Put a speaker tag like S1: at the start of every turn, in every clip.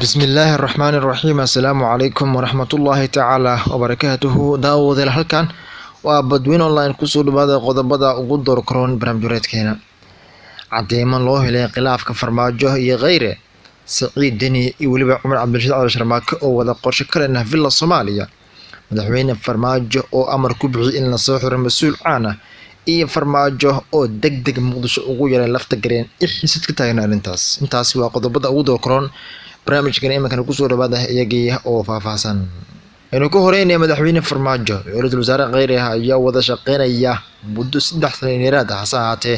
S1: بسم الله الرحمن الرحيم السلام عليكم ورحمة الله تعالى وبركاته داود halkan waa badweyn online kusoo dhawaada qodobada ugu door karoon barnaamijyadeena cadeemo loo helay khilaafka farmaajo iyo kheyre Saciid Deni iyo waliba Cumar Cabdirashiid Cali Sharmaake oo wada qorshe ka leh Villa Soomaaliya madaxweyne farmaajo oo amar ku bixiyay in la soo xiro mas'uul caan ah iyo farmaajo oo degdeg Muqdisho ugu yaray lafta gareen xiisad ka taagan intaas waa qodobada ugu door karoon barnaamijkan imankan kusoo dhawaada iyagii oo faahfaahsan inuu ku horeynay madaxweyne farmaajo iyo ra'iisul wasaare kheyre ayaa wada shaqeynaya muddo 3 sano dheeraad ah saacate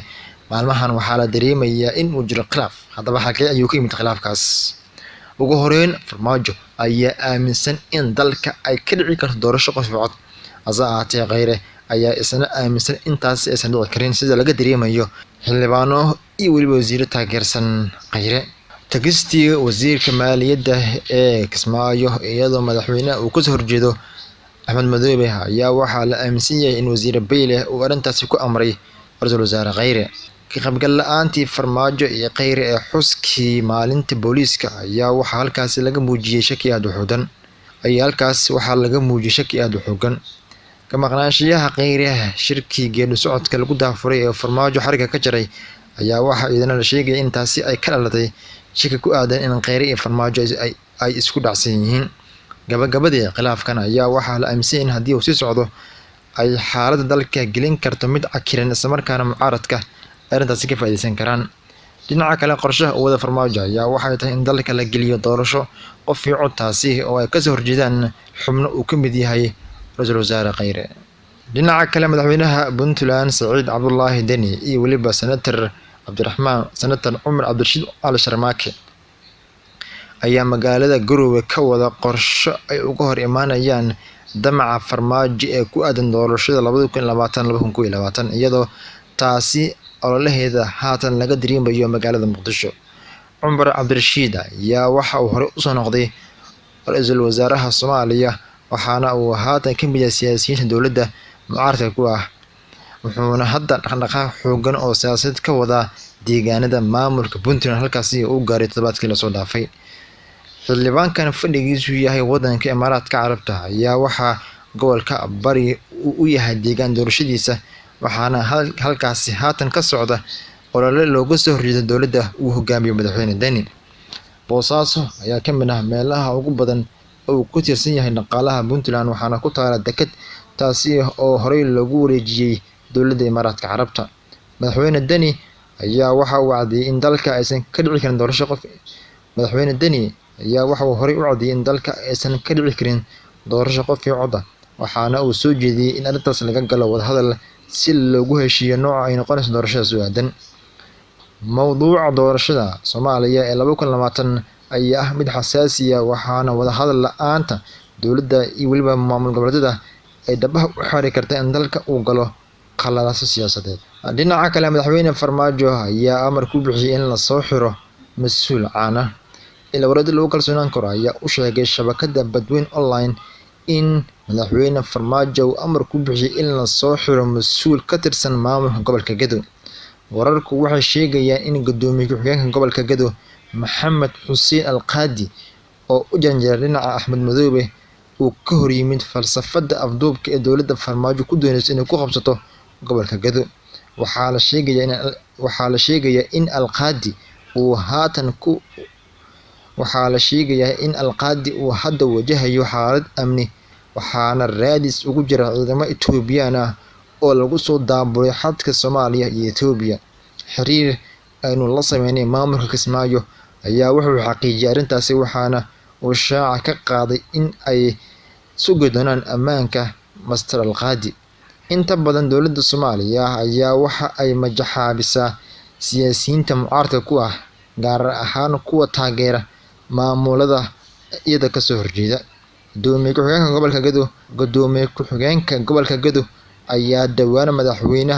S1: maalmahan waxaa la dareemayaa in uu jiro khilaaf haddaba xalkee ayuu ka yimid khilaafkaas ugu horeyn farmaajo ayaa aaminsan in dalka ay ka dhici karto doorasho qof cod asaate kheyre ayaa isna aaminsan intaas aysan dhici karin sida laga dareemayo xildhibaano iyo waliba wasiiro taageersan kheyre tagistii wasiirka maaliyadda ee Kismaayo iyadoo madaxweynaha uu ka soo horjeedo Axmed Madoobe ayaa waxaa la aaminsan yahay in wasiir Bayle uu arintaasi ku amray ra'iisul wasaare kheyre ka qaybgal la'aantii farmaajo iyo kheyre ee xuskii maalinta booliiska ayaa waxaa halkaas laga muujiyay shaki aad u xooggan ka maqnaanshiyaha kheyre shirkii geedo socodka lagu daafuray ee farmaajo xariga ka jaray ayaa waxa idin la sheegay in taasi ay ka dhalatay shaki ku aadan in kheyre iyo farmaajo ay isku dhacsan yihiin gabagabadii khilaafkan ayaa waxaa la aaminsan in haddii uu sii socdo ay xaaladda dalka gelin karto mid cakiran isla markaana mucaaradka arrintaasi ka faa'iideysan karaan dhinaca kale qorshaha wada farmaajo ayaa waxay tahay in dalka la geliyo doorasho qof iyo cod taasi oo ay ka soo horjeedaan xubno uu ka mid yahay ra'iisul wasaare kheyre dhinaca kale madaxweynaha Puntland Saciid Cabdullaahi Deni iyo waliba senator Cumar Cabdirashiid Cali Sharmaake ayaa magaalada Garowe ka wada qorshe ay uga hor imaanayaan damaca farmaajo ee ku aadan doorashada 2020-2021 iyadoo taasi ololaheeda haatan laga dareemayo magaalada Muqdisho. Cumar Cabdirashiid ayaa waxa uu hore u soo noqday ra'iisul wasaaraha Soomaaliya waxaana uu haatan ka mid yahay siyaasiyiinta dowladda mucaaradka ku ah wuxuuna hadda dhaqdhaqaaq xooggan oo siyaasadeed ka wada deegaanada maamulka Puntland halkaasi uu gaaray toddobaadkii la soo dhaafay xildhibaankan fadhigiisu yahay wadanka Imaaraadka Carabta ayaa waxaa gobolka bari u yahay deegaan doorashadiisa waxaana halkaasi haatan ka socda olole looga soo horjeedo dowladda uu hogaamiyo madaxweyne Deni Boosaaso ayaa ka mid ah meelaha ugu badan oo ku tirsan yahay dhaqaalaha Puntland waxaana ku taala deked taasi oo horey loogu wareejiyay dowladda Imaaraadka Carabta madaxweyne Deni ayaa waxa uu caddeeyay in dalka aysan ka dhici karin doorasho qof iyo cod waxaana uu soo jeediyay in arrintaas laga galo wadahadal si loogu heshiiyo nooca ay noqonayso doorashada soo aadan mowduuca doorashada Soomaaliya ee 2020 ayaa ah mid xasaasi ah waxaana wadahadal la'aanta dowladda iyo waliba maamul goboleedyada ay dhabaha u xari kartaa in dalka uu galo qalalaas siyaasadeed dhinaca kale madaxweyne farmaajo ayaa amar ku bixiyay in la soo xiro mas'uul caan ah ila warada lagu kalsoonaan karo ayaa u sheegay shabakada badweyn online in madaxweyne farmaajo uu amar ku bixiyay in la soo xiro mas'uul ka tirsan maamulka gobolka Gedo wararku waxay sheegayaan in gudoomiye ku-xigeenka gobolka Gedo Maxamed Xuseen Alqaadi oo u janjeeray dhinaca Axmed Madoobe uu ka hor yimid falsafada afduubka ee dowladda farmaajo ku doonayso inay ku qabsato gobolka Gedo waxaa la sheegayaa in Alqaadi uu hadda wajahayo xaalad amni waxaana raadis ugu jira ciidamo Itoobiyaan ah oo lagu soo daabulay xadka Soomaaliya iyo Itoobiya xiriir aynu la sameynay maamulka Kismaayo ayaa wuxuu xaqiijiyay arrintaasi waxaana uu shaaca ka qaaday in ay sugi doonaan ammaanka Master Alqaadi inta badan dowladda Soomaaliya ayaa waxa ay majaxaabisaa siyaasiyiinta mucaaradka ku ah gaar ahaan kuwa taageera maamulada iyada ka soo horjeeda gudoomiye ku-xigeenka gobolka Gedo ayaa dhawaan madaxweyne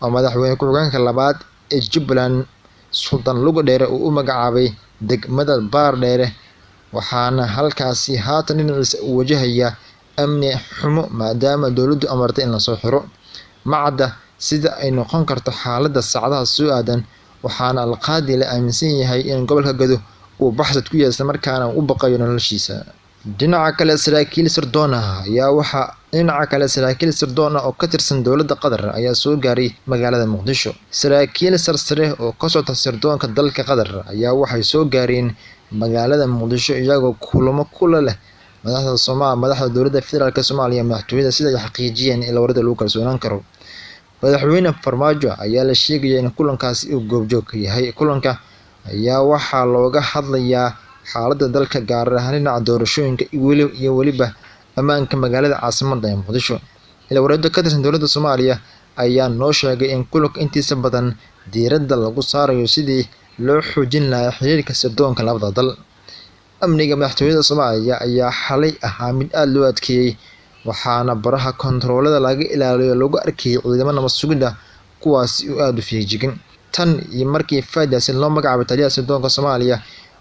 S1: ku-xigeenka labaad ee Jubbaland Sultan Lugadheere uu u magacaabay degmada Baardheere waxaana halkaasi haatan dhinaciisa uu wajahayaa amni xumo maadaama dowladdu amartay in la soo xiro macada sida ay noqon karto xaaladda saacadaha soo aadan waxaana Alqaadi la aaminsan yahay in gobolka Gedo uu baxsad ku yahay isla markaana u baqayo noloshiisa. dhinaca kale saraakiil sirdoon oo ka tirsan dowladda Qatar ayaa soo gaaray magaalada Muqdisho. Saraakiil sarsare oo ka socda sirdoonka dalka Qatar ayaa waxay soo gaareen magaalada Muqdisho iyagoo kulamo kula leh madaxda dowladda federaalka Soomaaliya madaxtooyada sida ay xaqiijiyeen in warada lagu kalsoonaan karo. Madaxweyne Farmaajo ayaa la sheegay in kulankaasi uu goobjoog ka yahay. Kulanka ayaa waxaa looga hadlayaa xaaladda dalka gaar ahaan dhinaca doorashooyinka iyo weliba ammaanka magaalada caasimadda ee Muqdisho. Warada ka tirsan dowladda Soomaaliya ayaa noo sheegay in kulanka intiisa badan diiradda lagu saarayo sidii loo xoojin lahaa xiriirka sirdoonka labada dal. Amniga madaxtooyada Soomaaliya ayaa xalay ahaa mid aad loo adkeeyay, waxaana baraha kontaroolada laga ilaaliyo lagu arkayay ciidamo nabad sugidda kuwaasi oo aad u feejigan. Tan iyo markii Fahad Yaasin loo magacaabay taliyaha sirdoonka Soomaaliya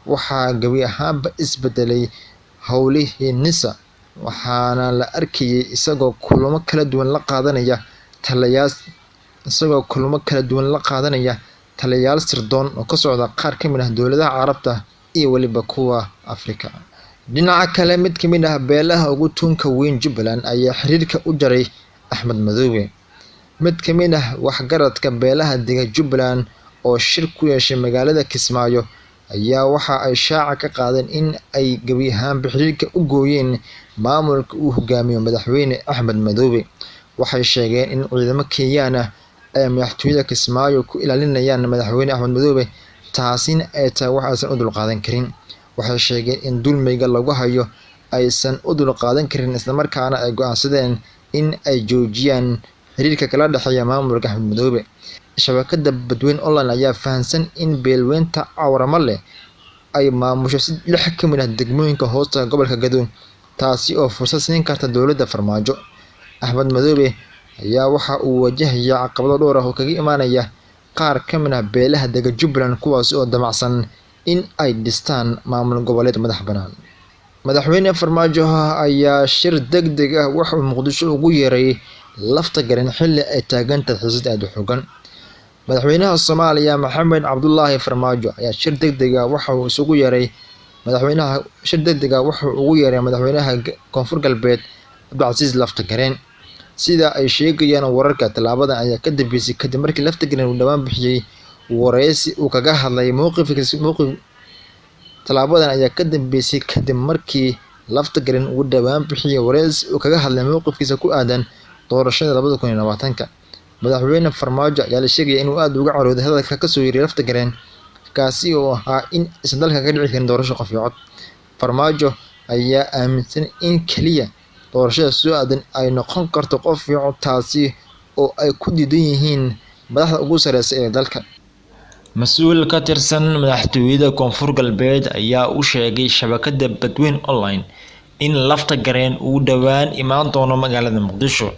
S1: waxaa gabi ahaanba isbedelay howlihii NISA, waxaana la arkayay isagoo kulamo kala duwan la qaadanaya taliyayaal sirdoon oo ka socda qaar ka mid ah dowladaha Carabta iyo weliba kuwa Afrika. dhinaca kale mid ka mid ah beelaha ugu tunka weyn Jubbaland ayaa xiriirka u jaray Axmed Madoobe. Mid ka mid ah waxgaradka beelaha dega Jubbaland oo shir ku yeeshay magaalada Kismaayo ayaa waxa ay shaaca ka qaadeen in ay gabi ahaanba xiriirka u gooyeen maamulka uu hogaamiyo madaxweyne Axmed Madoobe. Waxay sheegeen in ciidamo Kenyaan ah ay madaxtooyada Kismaayo ku ilaalinayaan madaxweyne Axmed Madoobe, taasina ay tahay wax aysan u dulqaadan karin. Waxay sheegeen in dulmiga lagu hayo aysan u dulqaadan karin isla markaana ay go'aansadeen in ay joojiyaan xiriirka kala dhexeeya maamulka Axmed Madoobe. Shabakadda Badweyn Online ayaa fahamsan in beelweynta Cawramalle ay maamusho 6 ka mid ah degmooyinka hoosta gobolka Gadow, taasi oo fursad siin karta dowladda Farmaajo. Axmed Madoobe ayaa waxa uu wajahayaa caqabado dhowr ah oo kaga imaanaya qaar ka mid ah beelaha dega Jubbaland kuwaas oo damacsan in ay dhistaan maamul goboleed madax bannaan. Madaxweyne Farmaajo ayaa shir degdeg ah waxa uu Muqdisho ugu yeeray lafta garan xilli ay taagantahay xiisad aad u xooggan. Madaxweynaha Soomaaliya Maxamed Cabdullaahi Farmaajo ayaa shir degdeg ah waxa uu ugu yeeray madaxweynaha Koonfur Galbeed Cabdicasiis Lafta Gareen. Sida ay sheegayaan wararka, tallaabadan ayaa ka dambeysay kadib markii Lafta Gareen uu dhawaan bixiyay wareysi uu kaga hadlay mowqifkiisa ku aadan doorashada 2020. Madaxweyne Farmaajo ayaa la sheegay inuu aad uga carooday hadalka ka soo yeeray Lafta Gareen, kaasi oo ahaa in aysan dalka ka dhici karin doorasho qof iyo cod. Farmaajo ayaa aaminsan in kaliya doorashada soo aadan ay noqon karto qof iyo cod, taasi oo ay ku diidan yihiin madaxda ugu sareysa ee dalka. Mas'uul ka tirsan madaxtooyada Koonfur Galbeed ayaa u sheegay shabakadda Badweyn Online in Lafta Gareen uu dhawaan imaan doono magaalada Muqdisho.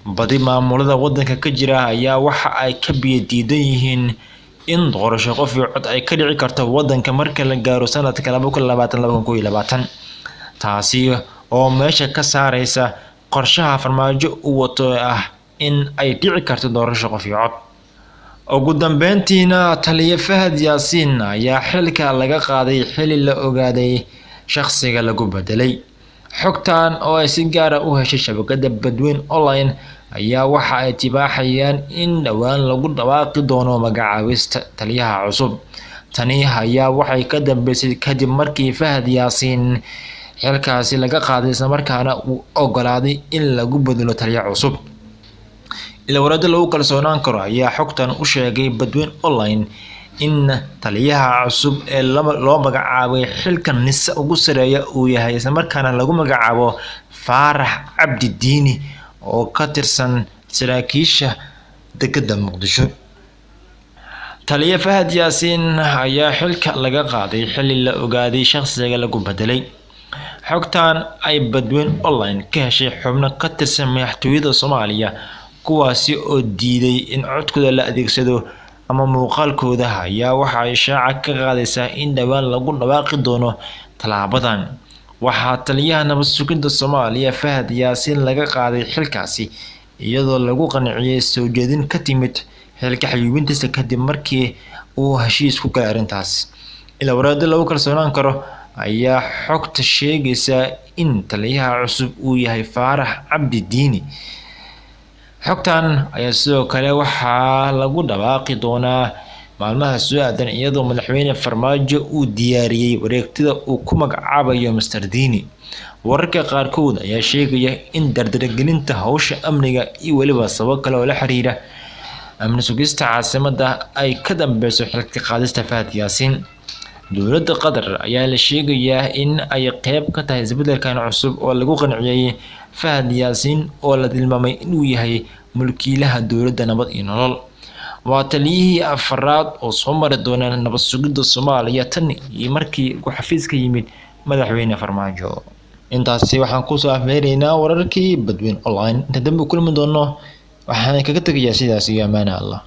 S1: Badi maamulada waddanka ka jira ayaa waxa ay ka diidan yihiin in doorasho qof iyo cod ay ka dhici karto waddanka marka la gaaro sanadka 2020. Taasi oo meesha ka saaraysa qorshaha Farmaajo uu wato ah in ay dhici karto doorasho qof iyo cod. Ugu dambeyntiina taliye Fahad Yaasin ayaa xilka laga qaaday xilli la ogaaday shakhsiga lagu bedelay. Xogtan oo ay si gaar ah u heshay shabakadda Badweyn Online ayaa waxa ay tibaaxayaan in dhawaan lagu dhawaaqi doono magacaabista taliyaha cusub. Tani ayaa waxay ka dambeysay kadib markii Fahad Yaasin xilkaasi laga qaaday isla markaana uu ogolaaday in lagu bedelo taliye cusub. Warada lagu kalsoonaan karo ayaa xogtan u sheegay Badweyn Online in taliyaha cusub ee loo magacaabay xilka NISA ugu sareeya uu yahay isla markaana lagu magacaabo Faarax Cabdi Diini oo ka tirsan saraakiisha dekedda Muqdisho. Taliye Fahad Yaasin ayaa xilka laga qaaday xilli la ogaaday shakhsiga lagu bedelay. Xogtan ay Badweyn Online ka heshay xubno ka tirsan madaxtooyada Soomaaliya kuwaasi oo diiday in codkooda la adeegsado ama muuqaalkooda ayaa waxa ay shaaca ka qaadaysaa in dhawaan lagu dhawaaqi doono talaabadan. Waxaa taliyaha nabad sugidda Soomaaliya Fahad Yaasin laga qaaday xilkaasi iyadoo lagu qanciyay soo jeedin ka timid xilka xayuubintiisa kadib markii uu heshiis ku galay arrintaas. ilaa waraado lagu kalsoonaan karo ayaa xogta sheegaysa in taliyaha cusub uu yahay Faarax Cabdi Diini. Xogtan ayaa sidoo kale waxaa lagu dhawaaqi doonaa maalmaha soo aadan iyadoo madaxweyne Farmaajo uu diyaariyay wareegtada uu ku magacaabayo Mr. Diini. Wararka qaarkood ayaa sheegaya in dardargelinta hawsha amniga iyo weliba sabab kale oo la xiriira amni sugista caasimadda ay ka dambeyso xilka qaadista Fahad Yaasiin. Dowladda Qatar ayaa la sheegayaa in ay qayb ka tahay isbeddelkan cusub oo lagu qanciyay Fahad Yaasiin oo la tilmaamay inuu yahay mulkiilaha dowladda Nabad iyo Nolol. Waa taliyihii afraad oo soo mari doona nabad sugidda Soomaaliya tan iyo markii uu xafiiska yimid madaxweyne Farmaajo. Intaasi waxaan ku soo afmeeraynaa wararkii Badweyn Online. Inta dambe u kulmi doono waxaan kaga tagayaa sidaas iyo amaana Allah.